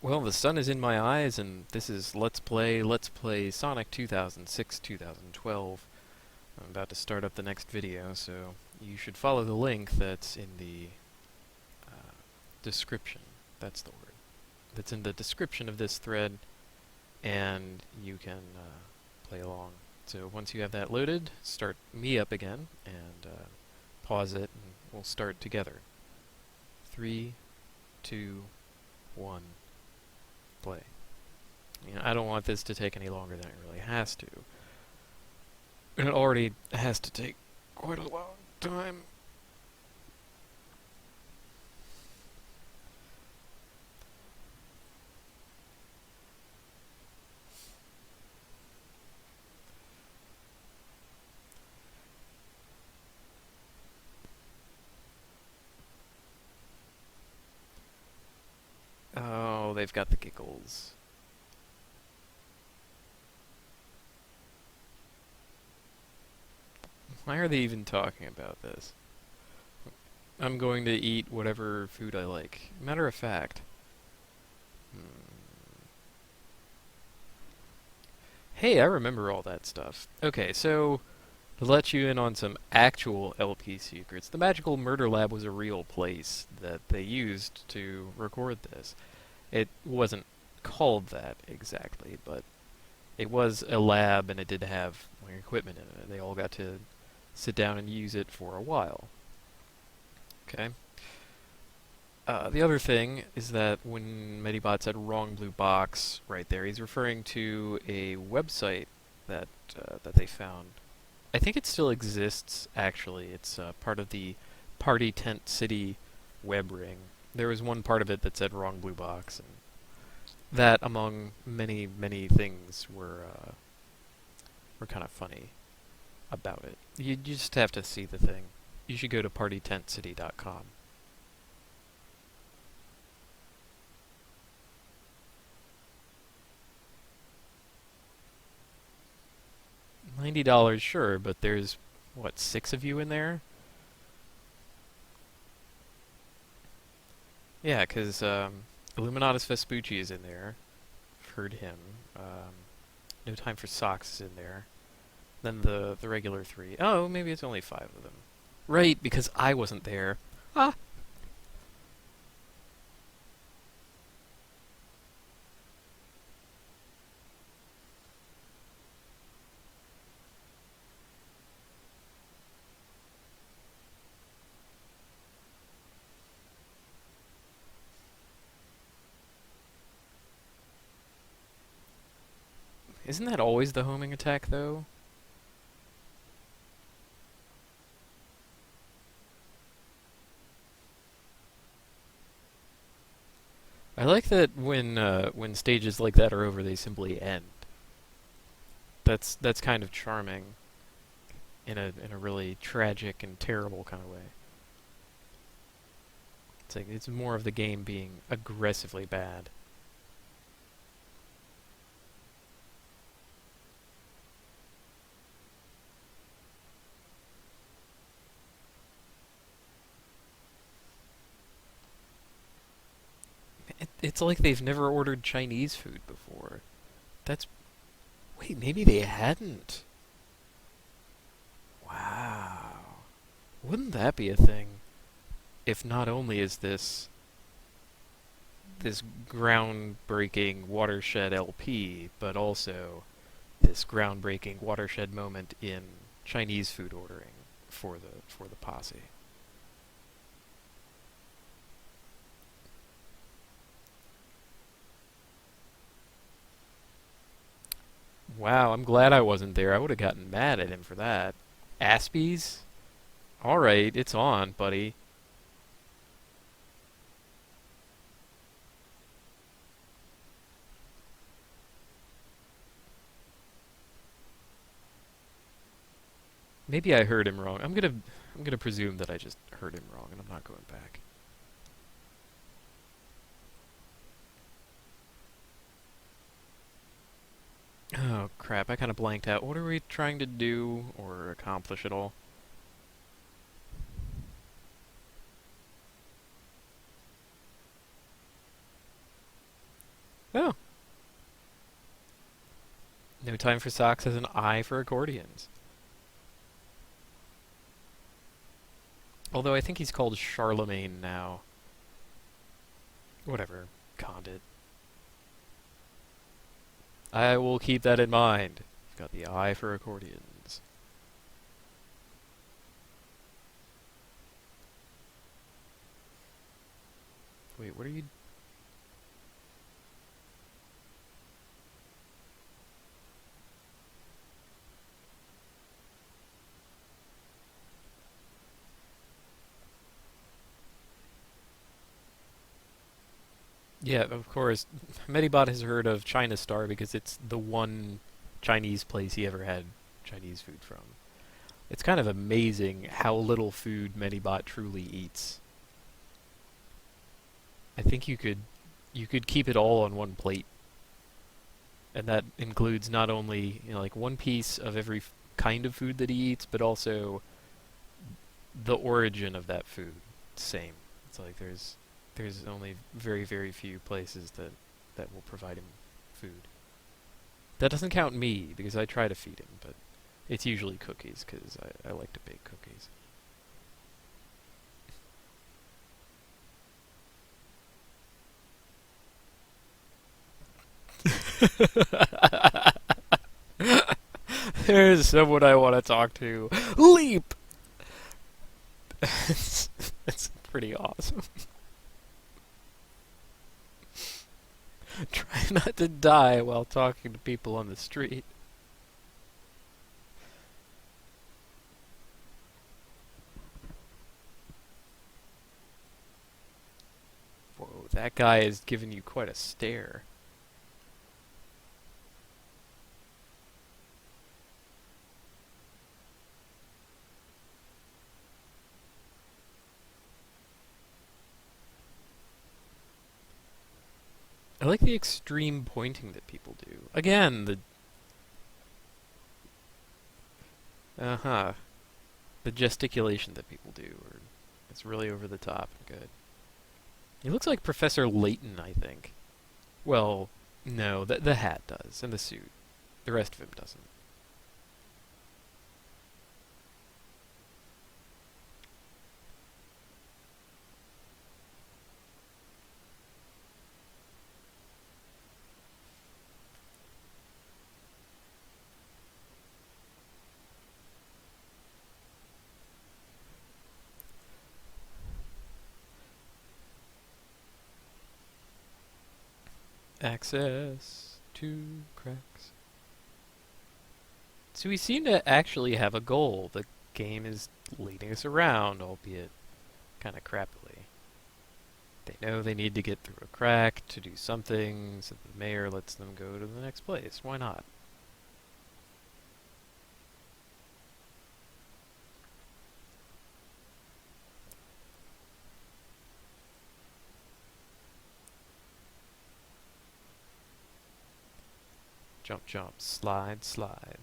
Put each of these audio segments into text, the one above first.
Well, the sun is in my eyes, and this is Let's Play Sonic 2006-2012. I'm about to start up the next video, so you should follow the link that's in the description. That's the word. That's in the description of this thread, and you can play along. So once you have that loaded, start me up again, and pause it, and we'll start together. 3, 2, 1. Play. I don't want this to take any longer than it really has to. And it already has to take quite a long time. Oh, they've got the giggles. Why are they even talking about this? I'm going to eat whatever food I like. Matter of fact. Hmm. Hey, I remember all that stuff. Okay, so to let you in on some actual LP secrets, the Magical Murder Lab was a real place that they used to record this. It wasn't called that exactly, but it was a lab and it did have like, equipment in it. They all got to sit down and use it for a while. Okay. The other thing is that when Medibot said wrong blue box right there, he's referring to a website that that they found. I think it still exists, actually. It's part of the Party Tent City web ring. There was one part of it that said wrong blue box, and that, among many, many things, were kind of funny about it. You just have to see the thing. You should go to partytentcity.com. $90, sure, but there's, what, 6 of you in there? Yeah, because Illuminatus Vespucci is in there. I've heard him. No Time for Socks is in there. Then the regular 3. Oh, maybe it's only 5 of them. Right, because I wasn't there. Ah! Isn't that always the homing attack, though? I like that when stages like that are over, they simply end. That's kind of charming in a really tragic and terrible kind of way. It's like it's more of the game being aggressively bad. It's like they've never ordered Chinese food before. That's wait, maybe they hadn't. Wow. Wouldn't that be a thing? If not only is this groundbreaking watershed LP, but also this groundbreaking watershed moment in Chinese food ordering for the posse. Wow, I'm glad I wasn't there. I would have gotten mad at him for that. Aspies? Alright, it's on, buddy. Maybe I heard him wrong. I'm gonna presume that I just heard him wrong and I'm not going back. Oh crap, I kinda blanked out. What are we trying to do or accomplish at all? Oh, No Time for Socks has an eye for accordions. Although I think he's called Charlemagne now. Whatever. Condit. I will keep that in mind. He's got the eye for accordions. Wait, what are you... Yeah, of course. Medibot has heard of China Star because it's the one Chinese place he ever had Chinese food from. It's kind of amazing how little food Medibot truly eats. I think you could keep it all on one plate, and that includes not only like one piece of every kind of food that he eats, but also the origin of that food. Same. It's like there's only very few places that will provide him food. That doesn't count me because I try to feed him, but it's usually cookies because I like to bake cookies. There's someone I want to talk to. Leap! It's pretty awesome. Try not to die while talking to people on the street. Whoa, that guy is giving you quite a stare. I like the extreme pointing that people do. Again, the uh-huh, the gesticulation that people do, or it's really over the top and good. He looks like Professor Layton, I think. Well, no, the hat does, and the suit. The rest of him doesn't. Access to cracks. So we seem to actually have a goal. The game is leading us around, albeit kind of crappily. They know they need to get through a crack to do something, so the mayor lets them go to the next place. Why not? Jump, jump, slide, slide.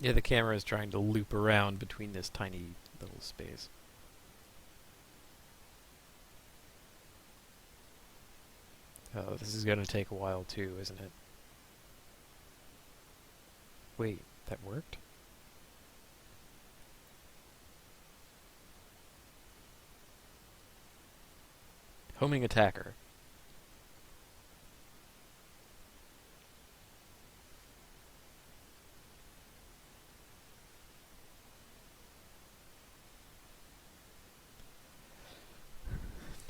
Yeah, the camera is trying to loop around between this tiny little space. Oh, this is gonna take a while too, isn't it? Wait, that worked? Homing attacker.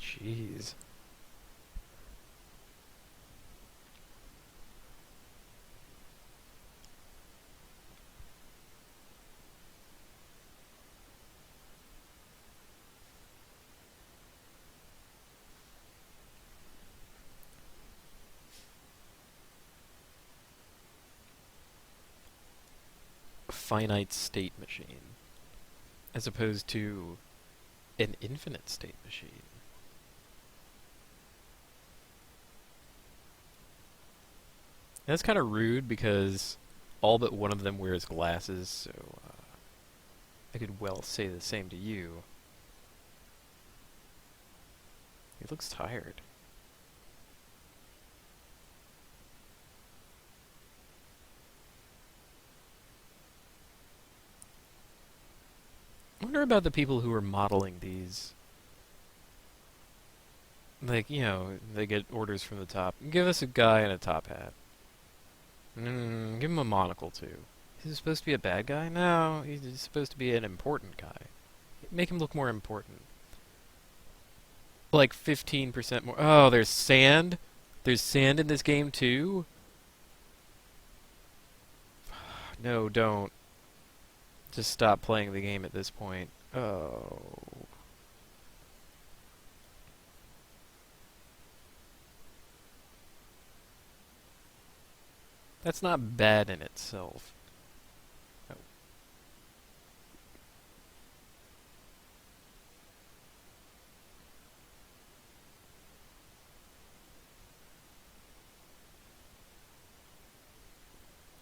Jeez. Finite state machine. As opposed to an infinite state machine. That's kind of rude because all but one of them wears glasses, so I could well say the same to you. He looks tired. I wonder about the people who are modeling these. Like, they get orders from the top. Give us a guy in a top hat. Give him a monocle, too. Is he supposed to be a bad guy? No, he's supposed to be an important guy. Make him look more important. Like 15% more. Oh, there's sand? There's sand in this game, too? No, don't. Just stop playing the game at this point. Oh. That's not bad in itself. Oh.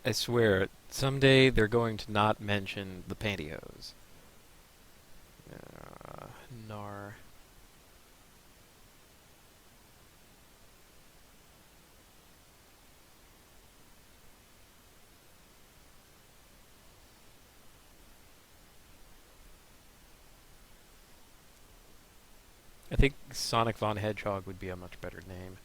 I swear, someday they're going to not mention the pantyhose. Nar. I think Sonic Von Hedgehog would be a much better name.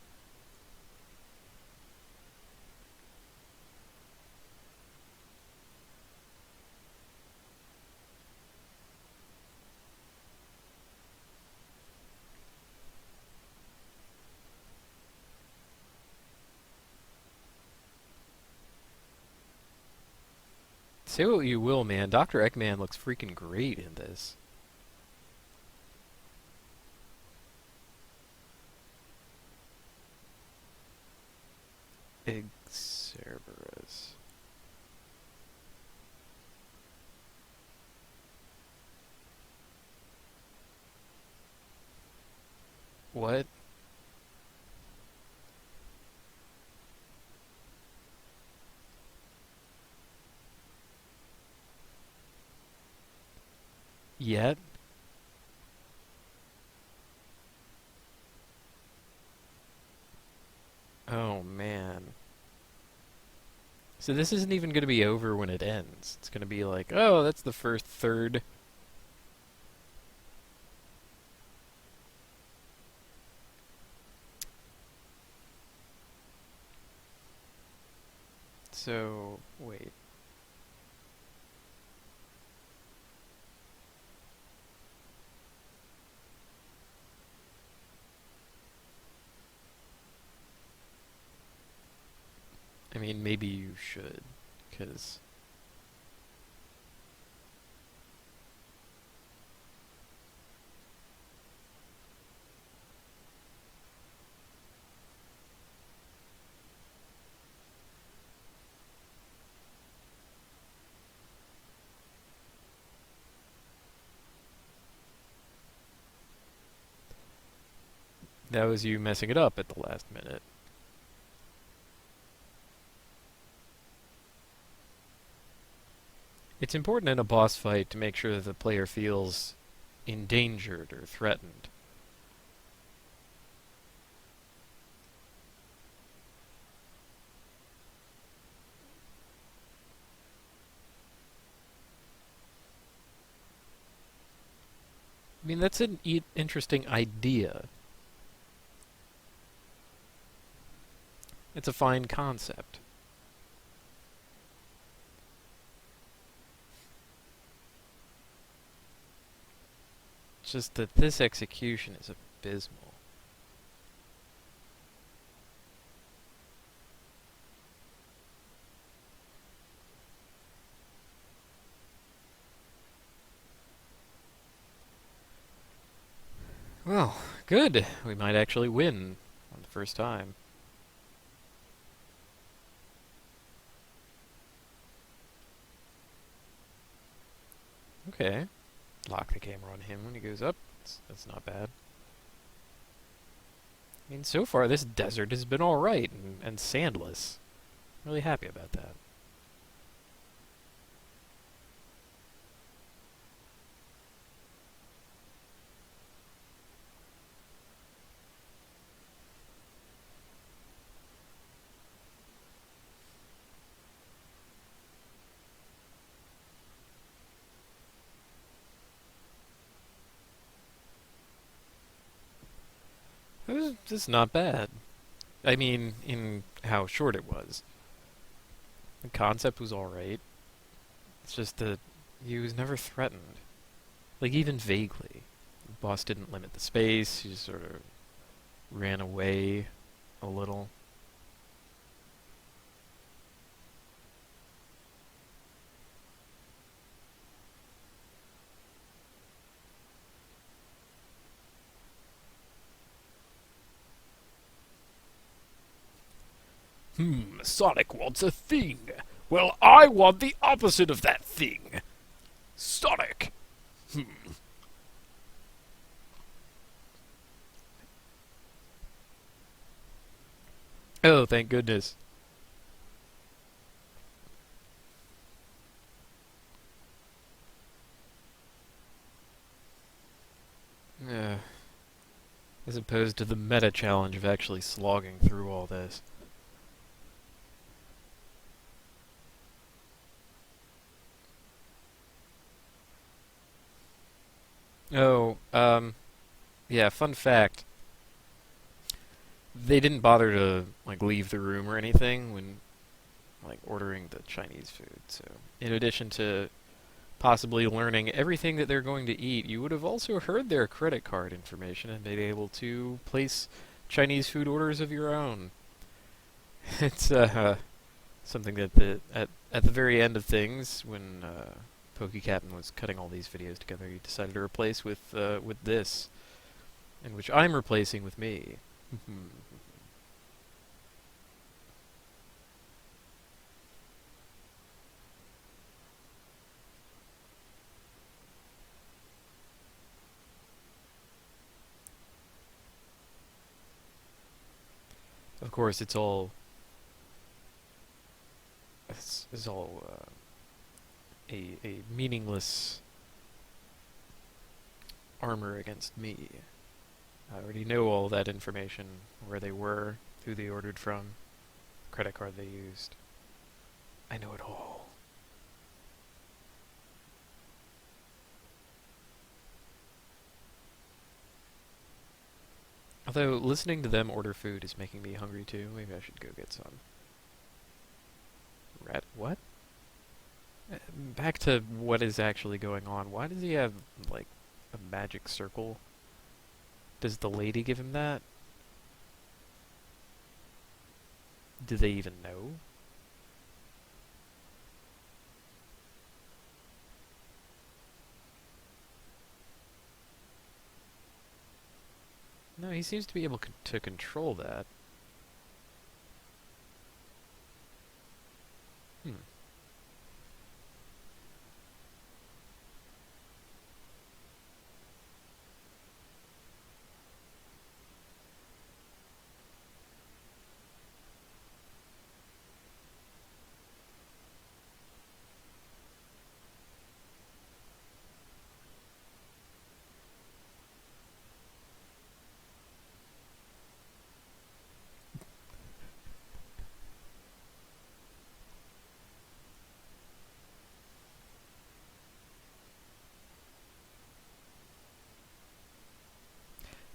Say what you will, man. Dr. Eggman looks freaking great in this. Cerberus. What? Yet? Oh, man. So this isn't even going to be over when it ends. It's going to be like, oh, that's the first third. So, wait. I mean, maybe you should, because that was you messing it up at the last minute. It's important in a boss fight to make sure that the player feels endangered or threatened. I mean, that's an interesting idea. It's a fine concept. It's just that this execution is abysmal. Well, good. We might actually win on the first time. Okay. Lock the camera on him when he goes up. That's not bad. I mean, so far this desert has been alright and sandless. Really happy about that. It was just not bad. I mean, in how short it was. The concept was alright. It's just that he was never threatened. Like, even vaguely. The boss didn't limit the space, he just sort of ran away a little. Sonic wants a thing. Well, I want the opposite of that thing. Sonic. Oh, thank goodness. Yeah. As opposed to the meta challenge of actually slogging through all this. Oh, yeah, fun fact. They didn't bother to, like, leave the room or anything when, like, ordering the Chinese food. So, in addition to possibly learning everything that they're going to eat, you would have also heard their credit card information and been able to place Chinese food orders of your own. It's something that at the very end of things, when PokeCaptain was cutting all these videos together, he decided to replace with this, and which I'm replacing with me. Of course, it's all a meaningless armor against me. I already know all that information, where they were, who they ordered from, credit card they used. I know it all. Although listening to them order food is making me hungry too. Maybe I should go get some. Rat? What? Back to what is actually going on. Why does he have, like, a magic circle? Does the lady give him that? Do they even know? No, he seems to be able to control that. Hmm.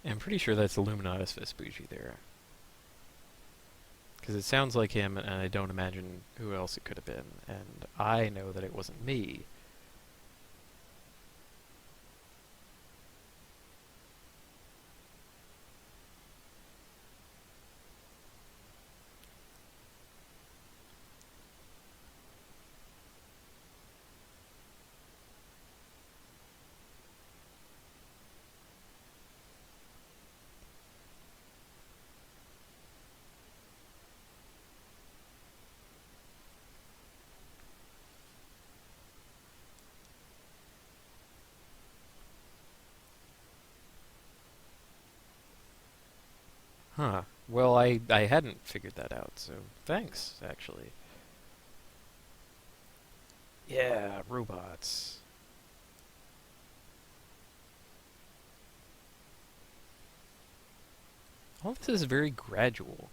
I'm pretty sure that's Illuminatus Vespucci there. Because it sounds like him, and I don't imagine who else it could have been. And I know that it wasn't me. Huh. Well, I hadn't figured that out, so thanks, actually. Yeah, robots. All this is very gradual.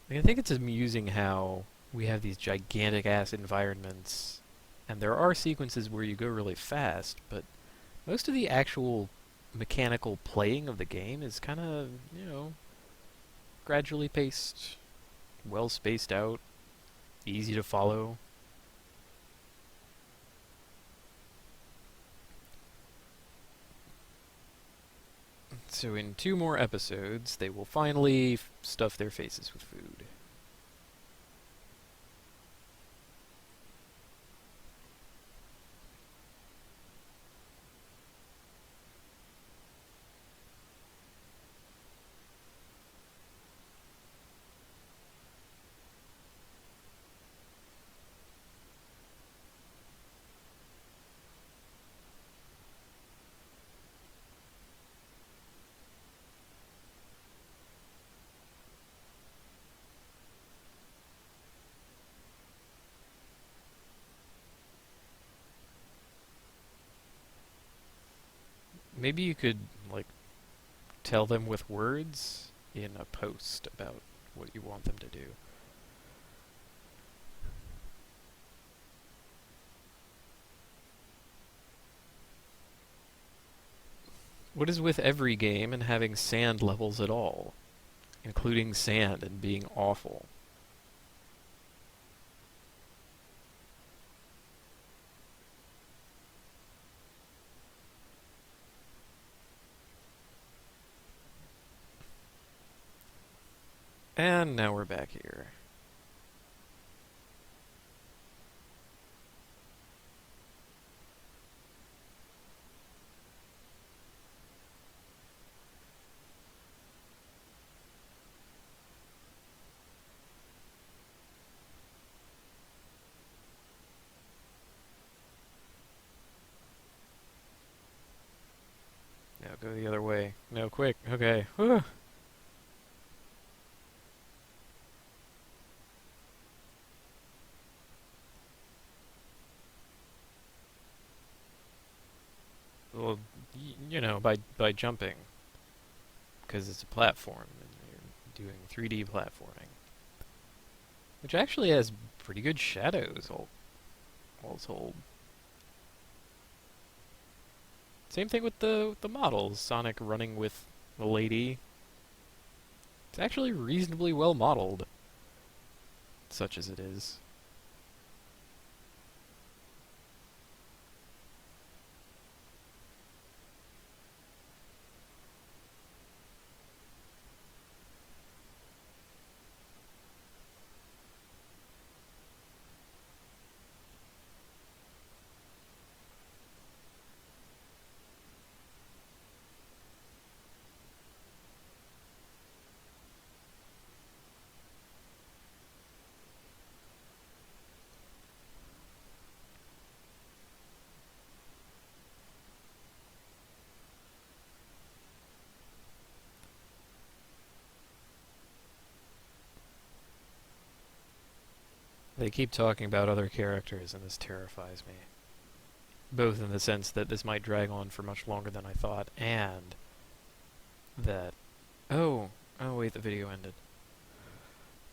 Like, I think it's amusing how we have these gigantic ass environments, and there are sequences where you go really fast, but most of the actual mechanical playing of the game is kind of, gradually paced, well spaced out, easy to follow. So in 2 more episodes, they will finally stuff their faces with food. Maybe you could, like, tell them with words in a post about what you want them to do. What is with every game and having sand levels at all, including sand and being awful? And now we're back here. Now go the other way. No, quick. Okay. Whew. Well, by jumping, because it's a platform and you're doing 3D platforming, which actually has pretty good shadows, all told. Same thing with the models. Sonic running with the lady. It's actually reasonably well modeled, such as it is. They keep talking about other characters, and this terrifies me. Both in the sense that this might drag on for much longer than I thought, and that... Oh, oh wait, the video ended.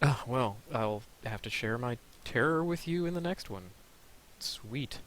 Oh, well, I'll have to share my terror with you in the next one. Sweet.